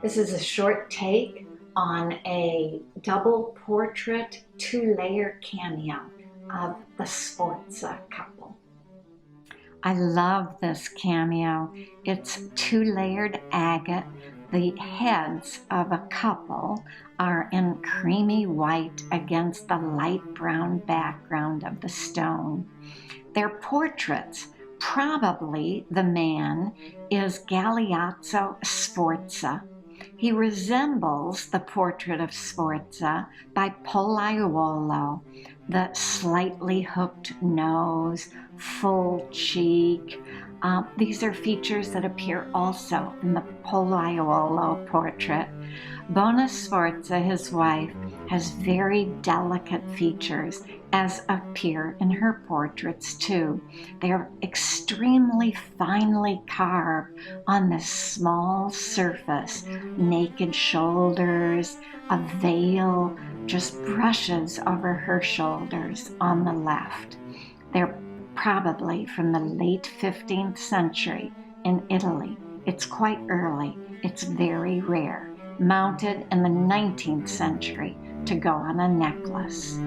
This is a short take on a double portrait, two-layer cameo of the Sforza couple. I love this cameo. It's two-layered agate. The heads of a couple are in creamy white against the light brown background of the stone. They're portraits. Probably the man is Galeazzo Sforza. He resembles the portrait of Sforza by Pollaiuolo, the slightly hooked nose, full cheek. These are features that appear also in the Pollaiuolo portrait. Bona Sforza, his wife, has very delicate features, as appear in her portraits too. They are extremely finely carved on this small surface. Naked shoulders, a veil just brushes over her shoulders on the left. They're probably from the late 15th century in Italy. It's quite early. It's very rare. Mounted in the 19th century to go on a necklace.